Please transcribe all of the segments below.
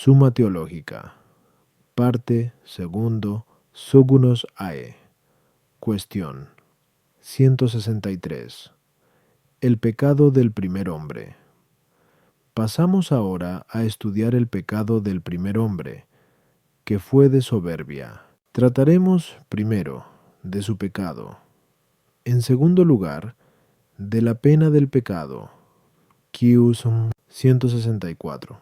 Summa Teológica, parte segundo, Sogunos Ae. Cuestión 163. El pecado del primer hombre. Pasamos ahora a estudiar el pecado del primer hombre, que fue de soberbia. Trataremos, primero, de su pecado. En segundo lugar, de la pena del pecado, Q 164.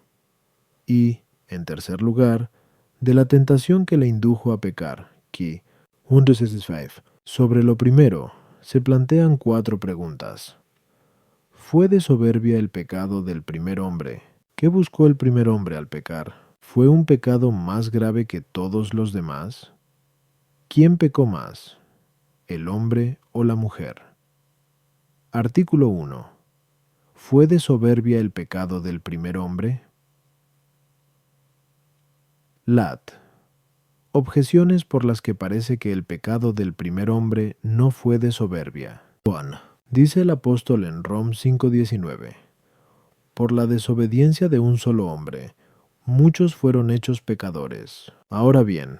Y, en tercer lugar, de la tentación que le indujo a pecar, Q 165. Sobre lo primero, se plantean 4 preguntas. ¿Fue de soberbia el pecado del primer hombre? ¿Qué buscó el primer hombre al pecar? ¿Fue un pecado más grave que todos los demás? ¿Quién pecó más, el hombre o la mujer? Artículo 1. ¿Fue de soberbia el pecado del primer hombre? Lat. Objeciones por las que parece que el pecado del primer hombre no fue de soberbia. 1. Dice el apóstol en Rom 5:19. Por la desobediencia de un solo hombre, muchos fueron hechos pecadores. Ahora bien,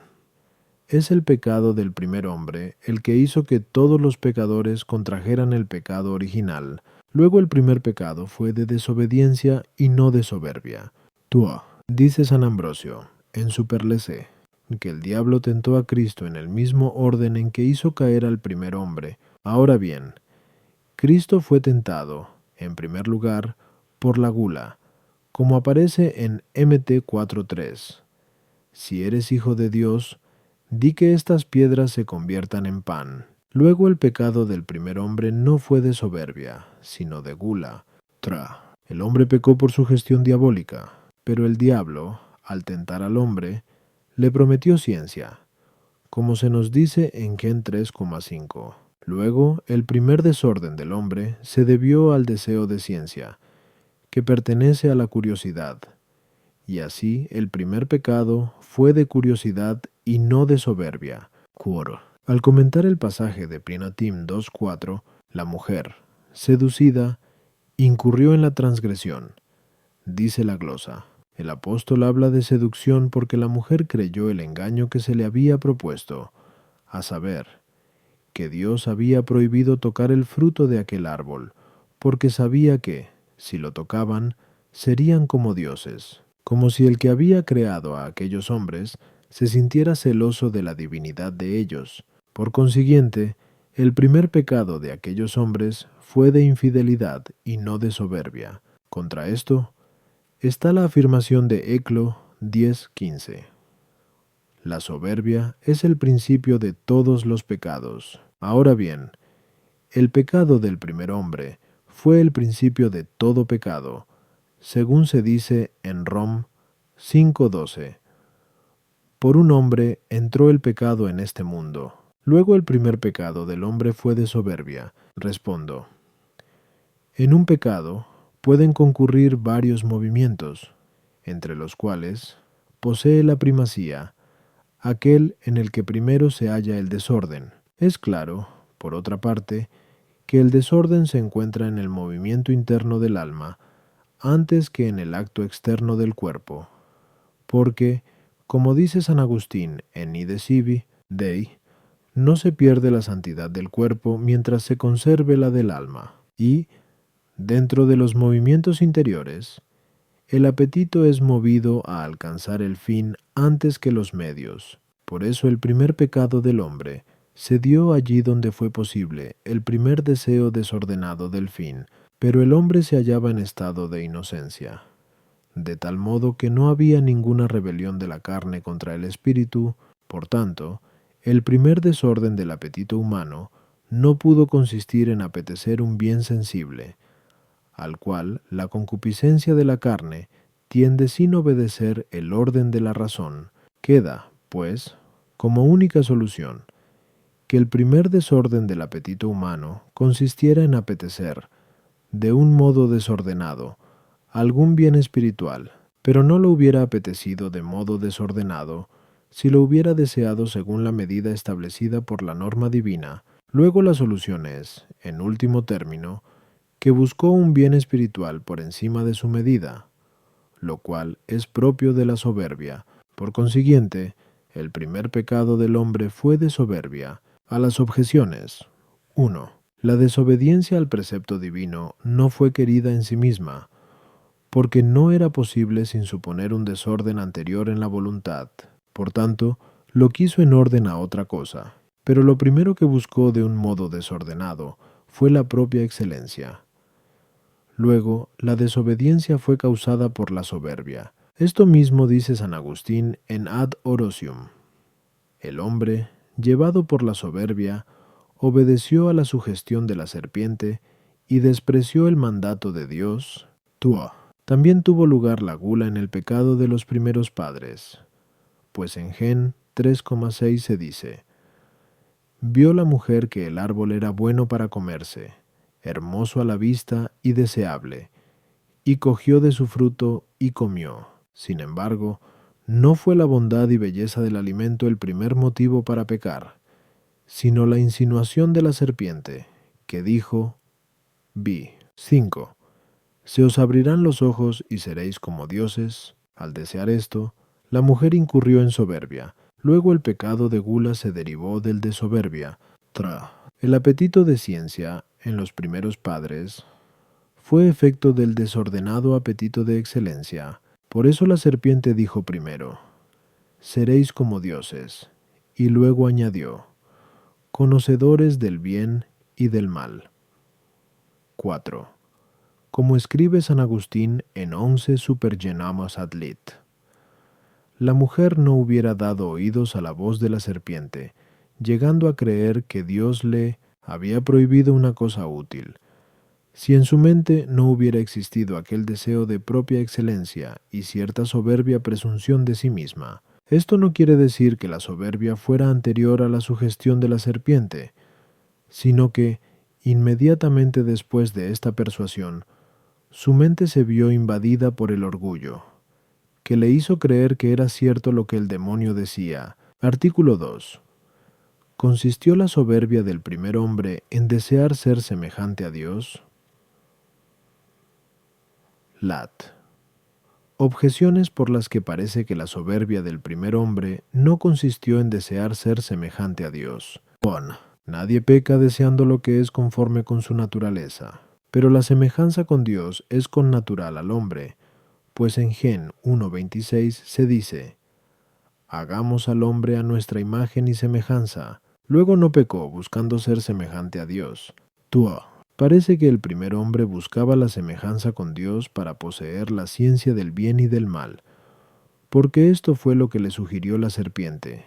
es el pecado del primer hombre el que hizo que todos los pecadores contrajeran el pecado original. Luego el primer pecado fue de desobediencia y no de soberbia. Tua. Dice San Ambrosio, en su Perlesé, que el diablo tentó a Cristo en el mismo orden en que hizo caer al primer hombre. Ahora bien, Cristo fue tentado, en primer lugar, por la gula, como aparece en Mt 4:3. Si eres hijo de Dios, di que estas piedras se conviertan en pan. Luego el pecado del primer hombre no fue de soberbia, sino de gula. El hombre pecó por su gestión diabólica, pero el diablo, al tentar al hombre, le prometió ciencia, como se nos dice en Gen 3,5. Luego, el primer desorden del hombre se debió al deseo de ciencia, que pertenece a la curiosidad, y así el primer pecado fue de curiosidad y no de soberbia. Quoro. Al comentar el pasaje de Prinatim 2:4, la mujer, seducida, incurrió en la transgresión. Dice la glosa. El apóstol habla de seducción porque la mujer creyó el engaño que se le había propuesto, a saber, que Dios había prohibido tocar el fruto de aquel árbol, porque sabía que, si lo tocaban, serían como dioses, como si el que había creado a aquellos hombres se sintiera celoso de la divinidad de ellos. Por consiguiente, el primer pecado de aquellos hombres fue de infidelidad y no de soberbia. Contra esto está la afirmación de Eclo 10:15. La soberbia es el principio de todos los pecados. Ahora bien, el pecado del primer hombre fue el principio de todo pecado, según se dice en Rom 5:12. Por un hombre entró el pecado en este mundo. Luego el primer pecado del hombre fue de soberbia. Respondo. En un pecado pueden concurrir varios movimientos, entre los cuales posee la primacía aquel en el que primero se halla el desorden. Es claro, por otra parte, que el desorden se encuentra en el movimiento interno del alma antes que en el acto externo del cuerpo, porque, como dice San Agustín en Nide Sibi Dei, no se pierde la santidad del cuerpo mientras se conserve la del alma, y, dentro de los movimientos interiores, el apetito es movido a alcanzar el fin antes que los medios. Por eso el primer pecado del hombre se dio allí donde fue posible el primer deseo desordenado del fin, pero el hombre se hallaba en estado de inocencia, de tal modo que no había ninguna rebelión de la carne contra el espíritu. Por tanto, el primer desorden del apetito humano no pudo consistir en apetecer un bien sensible, al cual la concupiscencia de la carne tiende sin obedecer el orden de la razón. Queda, pues, como única solución, que el primer desorden del apetito humano consistiera en apetecer, de un modo desordenado, algún bien espiritual, pero no lo hubiera apetecido de modo desordenado si lo hubiera deseado según la medida establecida por la norma divina. Luego la solución es, en último término, que buscó un bien espiritual por encima de su medida, lo cual es propio de la soberbia. Por consiguiente, el primer pecado del hombre fue de soberbia. A las objeciones. 1. La desobediencia al precepto divino no fue querida en sí misma, porque no era posible sin suponer un desorden anterior en la voluntad. Por tanto, lo quiso en orden a otra cosa. Pero lo primero que buscó de un modo desordenado fue la propia excelencia. Luego, la desobediencia fue causada por la soberbia. Esto mismo dice San Agustín en Ad Orosium. El hombre, llevado por la soberbia, obedeció a la sugestión de la serpiente y despreció el mandato de Dios. También tuvo lugar la gula en el pecado de los primeros padres, pues en Gen 3,6 se dice: vio la mujer que el árbol era bueno para comerse, hermoso a la vista y deseable, y cogió de su fruto y comió. Sin embargo, no fue la bondad y belleza del alimento el primer motivo para pecar, sino la insinuación de la serpiente, que dijo: vi. 5. Se os abrirán los ojos y seréis como dioses. Al desear esto, la mujer incurrió en soberbia. Luego el pecado de gula se derivó del de soberbia. El apetito de ciencia en los primeros padres fue efecto del desordenado apetito de excelencia. Por eso la serpiente dijo primero: seréis como dioses, y luego añadió: conocedores del bien y del mal. 4. Como escribe San Agustín en 11 Supergenamus ad lit. La mujer no hubiera dado oídos a la voz de la serpiente, llegando a creer que Dios le había prohibido una cosa útil, si en su mente no hubiera existido aquel deseo de propia excelencia y cierta soberbia presunción de sí misma. Esto no quiere decir que la soberbia fuera anterior a la sugestión de la serpiente, sino que, inmediatamente después de esta persuasión, su mente se vio invadida por el orgullo, que le hizo creer que era cierto lo que el demonio decía. Artículo 2. ¿Consistió la soberbia del primer hombre en desear ser semejante a Dios? Lat. Objeciones por las que parece que la soberbia del primer hombre no consistió en desear ser semejante a Dios. 1. Nadie peca deseando lo que es conforme con su naturaleza, pero la semejanza con Dios es connatural al hombre, pues en Gen 1:26 se dice: hagamos al hombre a nuestra imagen y semejanza. Luego no pecó buscando ser semejante a Dios. Parece que el primer hombre buscaba la semejanza con Dios para poseer la ciencia del bien y del mal, porque esto fue lo que le sugirió la serpiente.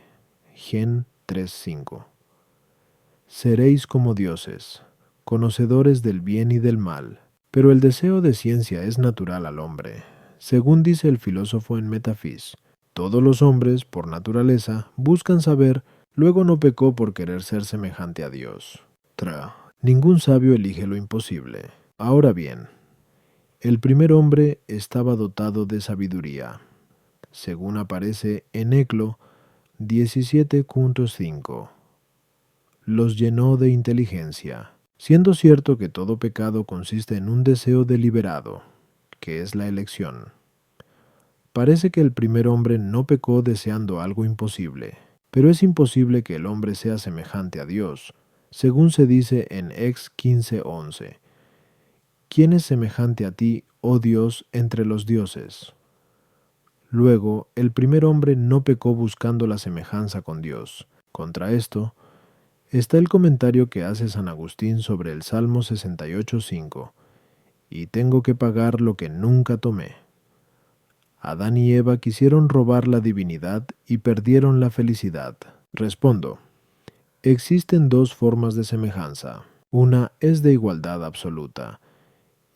Gen 3:5. Seréis como dioses, conocedores del bien y del mal. Pero el deseo de ciencia es natural al hombre. Según dice el filósofo en Metafis, todos los hombres, por naturaleza, buscan saber, luego no pecó por querer ser semejante a Dios. Ningún sabio elige lo imposible. Ahora bien, el primer hombre estaba dotado de sabiduría, según aparece en Eclo 17:5. Los llenó de inteligencia, siendo cierto que todo pecado consiste en un deseo deliberado, que es la elección. Parece que el primer hombre no pecó deseando algo imposible, pero es imposible que el hombre sea semejante a Dios, según se dice en Ex 15:11. ¿Quién es semejante a ti, oh Dios, entre los dioses? Luego, el primer hombre no pecó buscando la semejanza con Dios. Contra esto, está el comentario que hace San Agustín sobre el Salmo 68:5. Y tengo que pagar lo que nunca tomé. Adán y Eva quisieron robar la divinidad y perdieron la felicidad. Respondo. Existen dos formas de semejanza. Una es de igualdad absoluta,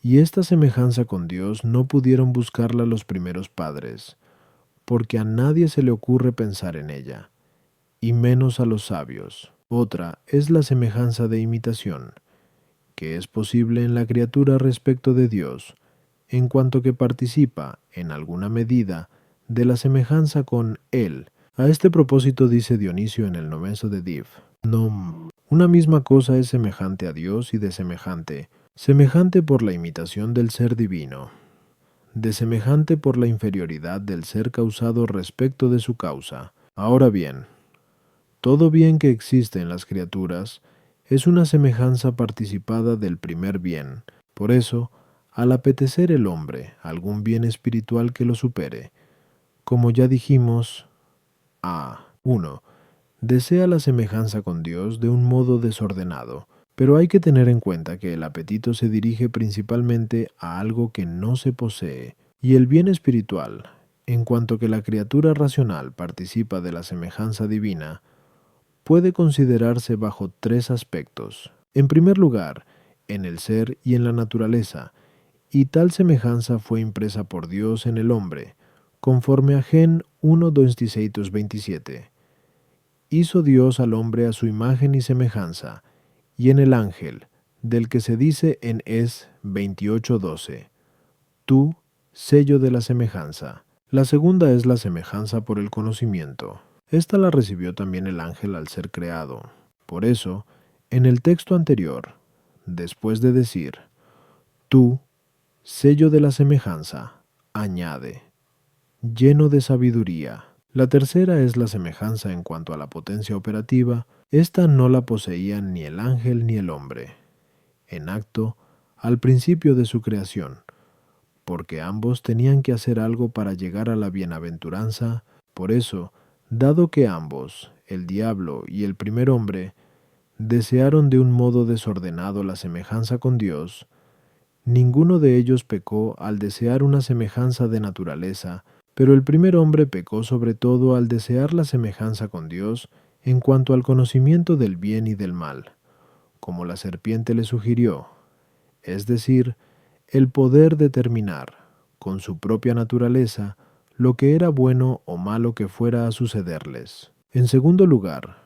y esta semejanza con Dios no pudieron buscarla los primeros padres, porque a nadie se le ocurre pensar en ella, y menos a los sabios. Otra es la semejanza de imitación, que es posible en la criatura respecto de Dios, en cuanto que participa, en alguna medida, de la semejanza con Él. A este propósito dice Dionisio en el Noveso de Div: una misma cosa es semejante a Dios y desemejante, semejante por la imitación del ser divino. de semejante por la inferioridad del ser causado respecto de su causa. Ahora bien, todo bien que existe en las criaturas es una semejanza participada del primer bien. Por eso, al apetecer el hombre algún bien espiritual que lo supere, como ya dijimos, A.1. Desea la semejanza con Dios de un modo desordenado, pero hay que tener en cuenta que el apetito se dirige principalmente a algo que no se posee, y el bien espiritual, en cuanto que la criatura racional participa de la semejanza divina, puede considerarse bajo tres aspectos. En primer lugar, en el ser y en la naturaleza, y tal semejanza fue impresa por Dios en el hombre, conforme a Gen 1:26-27. Hizo Dios al hombre a su imagen y semejanza, y en el ángel, del que se dice en Es 28:12, tú, sello de la semejanza. La segunda es la semejanza por el conocimiento. Esta la recibió también el ángel al ser creado. Por eso, en el texto anterior, después de decir, tú, sello de la semejanza, añade, lleno de sabiduría. La tercera es la semejanza en cuanto a la potencia operativa. Esta no la poseían ni el ángel ni el hombre, en acto, al principio de su creación, porque ambos tenían que hacer algo para llegar a la bienaventuranza. Por eso, dado que ambos, el diablo y el primer hombre, desearon de un modo desordenado la semejanza con Dios, ninguno de ellos pecó al desear una semejanza de naturaleza, pero el primer hombre pecó sobre todo al desear la semejanza con Dios en cuanto al conocimiento del bien y del mal, como la serpiente le sugirió, es decir, el poder determinar, con su propia naturaleza, lo que era bueno o malo que fuera a sucederles. En segundo lugar,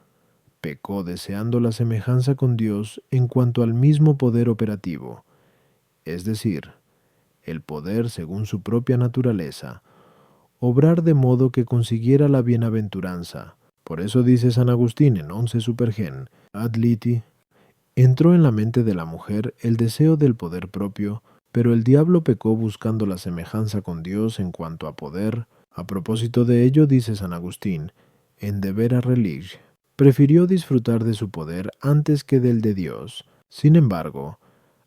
pecó deseando la semejanza con Dios en cuanto al mismo poder operativo, es decir, el poder según su propia naturaleza, obrar de modo que consiguiera la bienaventuranza. Por eso dice San Agustín en 11 Supergen, ad liti, entró en la mente de la mujer el deseo del poder propio, pero el diablo pecó buscando la semejanza con Dios en cuanto a poder. A propósito de ello dice San Agustín, en De Vera Relig, prefirió disfrutar de su poder antes que del de Dios. Sin embargo,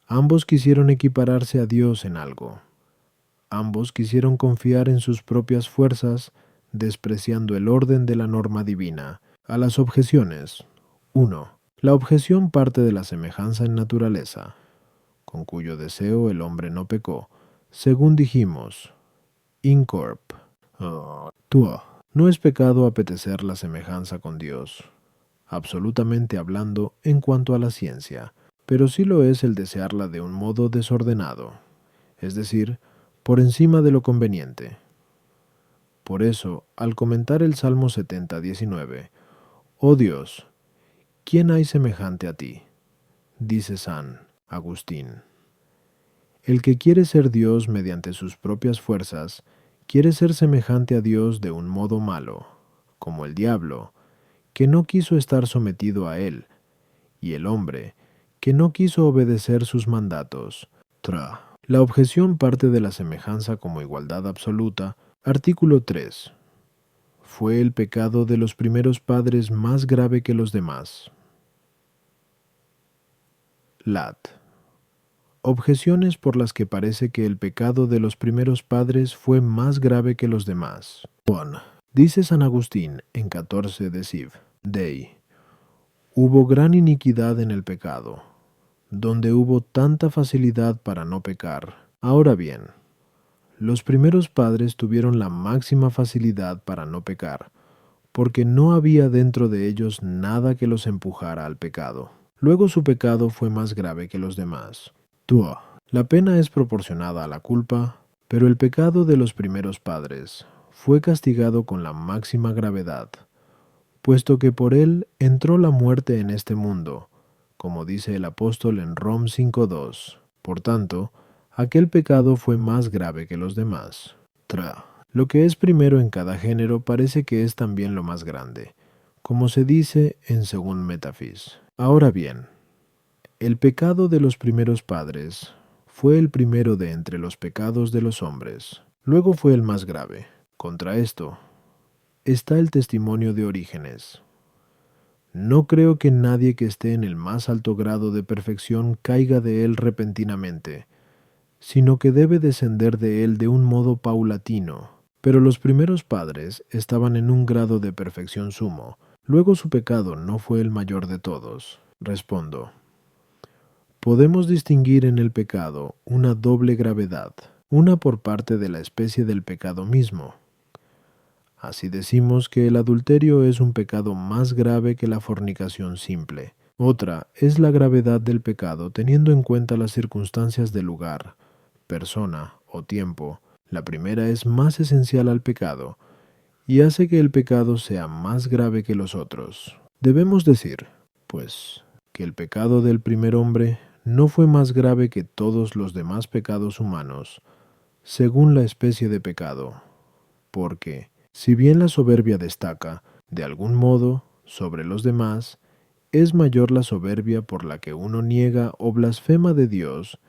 ambos quisieron equipararse a Dios en algo. Ambos quisieron confiar en sus propias fuerzas, despreciando el orden de la norma divina. A las objeciones. 1. La objeción parte de la semejanza en naturaleza, con cuyo deseo el hombre no pecó, según dijimos. Incorp. Tuo. No es pecado apetecer la semejanza con Dios, absolutamente hablando en cuanto a la ciencia, pero sí lo es el desearla de un modo desordenado, es decir, por encima de lo conveniente. Por eso, al comentar el Salmo 70:19, oh Dios, ¿quién hay semejante a ti? Dice San Agustín. El que quiere ser Dios mediante sus propias fuerzas, quiere ser semejante a Dios de un modo malo, como el diablo, que no quiso estar sometido a él, y el hombre, que no quiso obedecer sus mandatos. La objeción parte de la semejanza como igualdad absoluta. Artículo 3. ¿Fue el pecado de los primeros padres más grave que los demás? Lat. Objeciones por las que parece que el pecado de los primeros padres fue más grave que los demás. 1. Dice San Agustín en 14 de Siv, Dei, hubo gran iniquidad en el pecado, donde hubo tanta facilidad para no pecar. Ahora bien, los primeros padres tuvieron la máxima facilidad para no pecar, porque no había dentro de ellos nada que los empujara al pecado. Luego su pecado fue más grave que los demás. La pena es proporcionada a la culpa, pero el pecado de los primeros padres fue castigado con la máxima gravedad, puesto que por él entró la muerte en este mundo, como dice el apóstol en Rom 5:2. Por tanto, aquel pecado fue más grave que los demás. Lo que es primero en cada género parece que es también lo más grande, como se dice en Según Metafis. Ahora bien, el pecado de los primeros padres fue el primero de entre los pecados de los hombres. Luego fue el más grave. Contra esto está el testimonio de Orígenes. No creo que nadie que esté en el más alto grado de perfección caiga de él repentinamente, sino que debe descender de él de un modo paulatino. Pero los primeros padres estaban en un grado de perfección sumo. Luego su pecado no fue el mayor de todos. Respondo. Podemos distinguir en el pecado una doble gravedad, una por parte de la especie del pecado mismo. Así decimos que el adulterio es un pecado más grave que la fornicación simple. Otra es la gravedad del pecado teniendo en cuenta las circunstancias del lugar, persona o tiempo. La primera es más esencial al pecado y hace que el pecado sea más grave que los otros. Debemos decir, pues, que el pecado del primer hombre no fue más grave que todos los demás pecados humanos, según la especie de pecado, porque, si bien la soberbia destaca, de algún modo, sobre los demás, es mayor la soberbia por la que uno niega o blasfema de Dios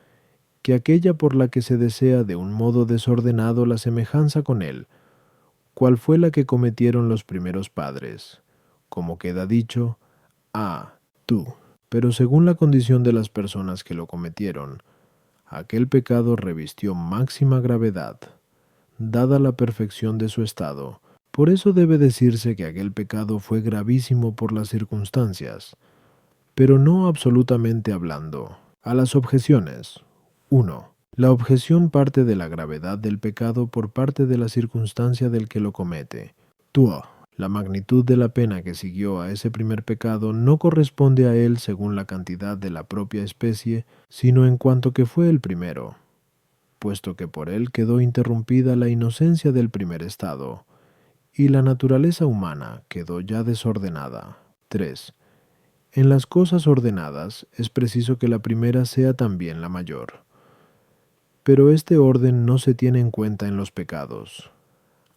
que aquella por la que se desea de un modo desordenado la semejanza con Él, cual fue la que cometieron los primeros padres, como queda dicho, tú. Pero según la condición de las personas que lo cometieron, aquel pecado revistió máxima gravedad, dada la perfección de su estado. Por eso debe decirse que aquel pecado fue gravísimo por las circunstancias, pero no absolutamente hablando. A las objeciones. 1. La objeción parte de la gravedad del pecado por parte de la circunstancia del que lo comete. 2. La magnitud de la pena que siguió a ese primer pecado no corresponde a él según la cantidad de la propia especie, sino en cuanto que fue el primero, puesto que por él quedó interrumpida la inocencia del primer estado, y la naturaleza humana quedó ya desordenada. 3. En las cosas ordenadas es preciso que la primera sea también la mayor. Pero este orden no se tiene en cuenta en los pecados.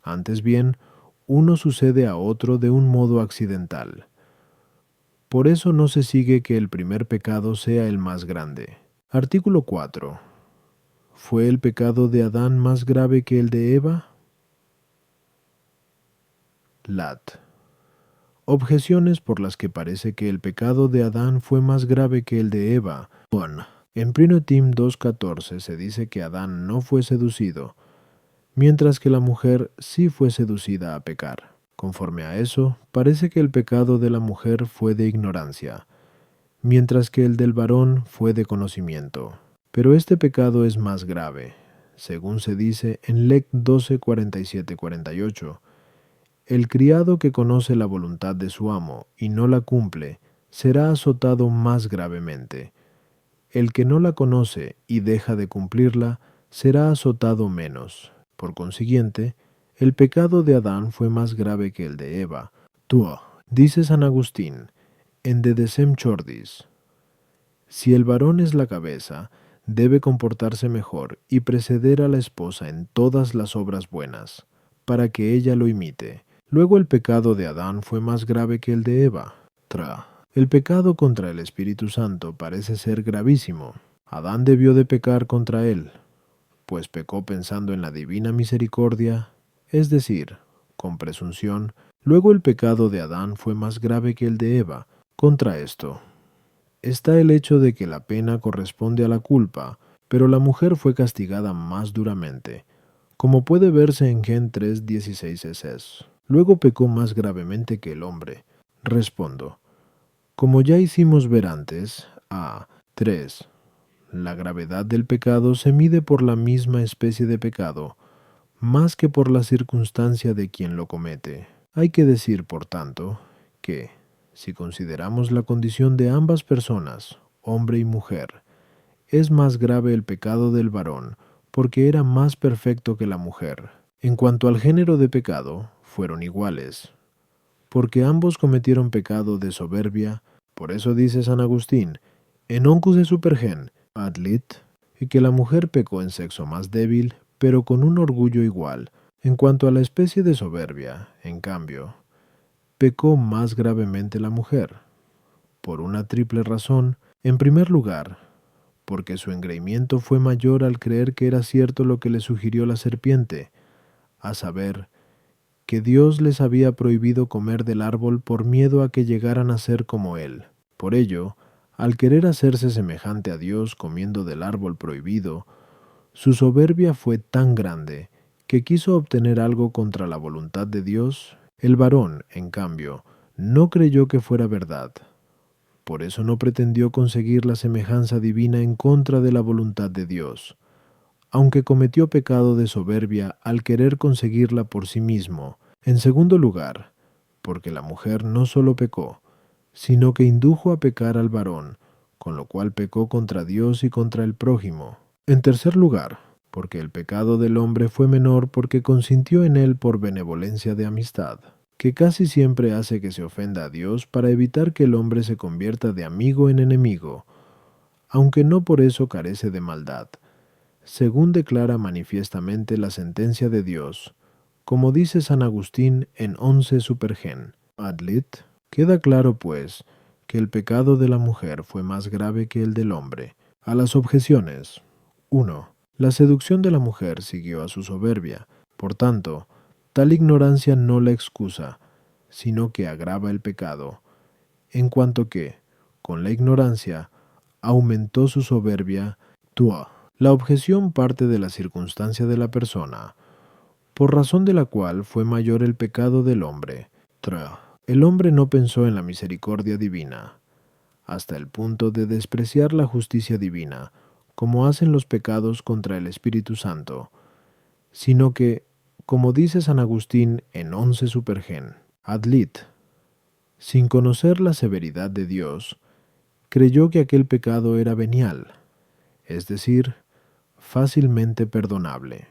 Antes bien, uno sucede a otro de un modo accidental. Por eso no se sigue que el primer pecado sea el más grande. Artículo 4. ¿Fue el pecado de Adán más grave que el de Eva? Lat. Objeciones por las que parece que el pecado de Adán fue más grave que el de Eva. 1. En 1 Tim 2:14 se dice que Adán no fue seducido, mientras que la mujer sí fue seducida a pecar. Conforme a eso, parece que el pecado de la mujer fue de ignorancia, mientras que el del varón fue de conocimiento. Pero este pecado es más grave, según se dice en Lec 12:47-48. El criado que conoce la voluntad de su amo y no la cumple, será azotado más gravemente. El que no la conoce y deja de cumplirla, será azotado menos. Por consiguiente, el pecado de Adán fue más grave que el de Eva. Dice San Agustín, en De Decem Chordis, si el varón es la cabeza, debe comportarse mejor y preceder a la esposa en todas las obras buenas, para que ella lo imite. Luego el pecado de Adán fue más grave que el de Eva. El pecado contra el Espíritu Santo parece ser gravísimo. Adán debió de pecar contra él, pues pecó pensando en la divina misericordia, es decir, con presunción. Luego el pecado de Adán fue más grave que el de Eva. Contra esto está el hecho de que la pena corresponde a la culpa, pero la mujer fue castigada más duramente, como puede verse en Gen 3:16 ss. Luego pecó más gravemente que el hombre. Respondo. Como ya hicimos ver antes, 3. La gravedad del pecado se mide por la misma especie de pecado, más que por la circunstancia de quien lo comete. Hay que decir, por tanto, que, si consideramos la condición de ambas personas, hombre y mujer, es más grave el pecado del varón, porque era más perfecto que la mujer. En cuanto al género de pecado, fueron iguales, porque ambos cometieron pecado de soberbia. Por eso dice San Agustín, en Oncus de Supergen, adlit, y que la mujer pecó en sexo más débil, pero con un orgullo igual. En cuanto a la especie de soberbia, en cambio, pecó más gravemente la mujer, por una triple razón. En primer lugar, porque su engreimiento fue mayor al creer que era cierto lo que le sugirió la serpiente, a saber, que Dios les había prohibido comer del árbol por miedo a que llegaran a ser como Él. Por ello, al querer hacerse semejante a Dios comiendo del árbol prohibido, su soberbia fue tan grande que quiso obtener algo contra la voluntad de Dios. El varón, en cambio, no creyó que fuera verdad. Por eso no pretendió conseguir la semejanza divina en contra de la voluntad de Dios, aunque cometió pecado de soberbia al querer conseguirla por sí mismo. En segundo lugar, porque la mujer no solo pecó, sino que indujo a pecar al varón, con lo cual pecó contra Dios y contra el prójimo. En tercer lugar, porque el pecado del hombre fue menor porque consintió en él por benevolencia de amistad, que casi siempre hace que se ofenda a Dios para evitar que el hombre se convierta de amigo en enemigo, aunque no por eso carece de maldad, según declara manifiestamente la sentencia de Dios, como dice San Agustín en 11 Supergen. Adlit. Queda claro, pues, que el pecado de la mujer fue más grave que el del hombre. A las objeciones. 1. La seducción de la mujer siguió a su soberbia. Por tanto, tal ignorancia no la excusa, sino que agrava el pecado, en cuanto que, con la ignorancia, aumentó su soberbia. 2. La objeción parte de la circunstancia de la persona, por razón de la cual fue mayor el pecado del hombre. 3. El hombre no pensó en la misericordia divina, hasta el punto de despreciar la justicia divina, como hacen los pecados contra el Espíritu Santo, sino que, como dice San Agustín en 11 Supergen, Adlit, sin conocer la severidad de Dios, creyó que aquel pecado era venial, es decir, fácilmente perdonable.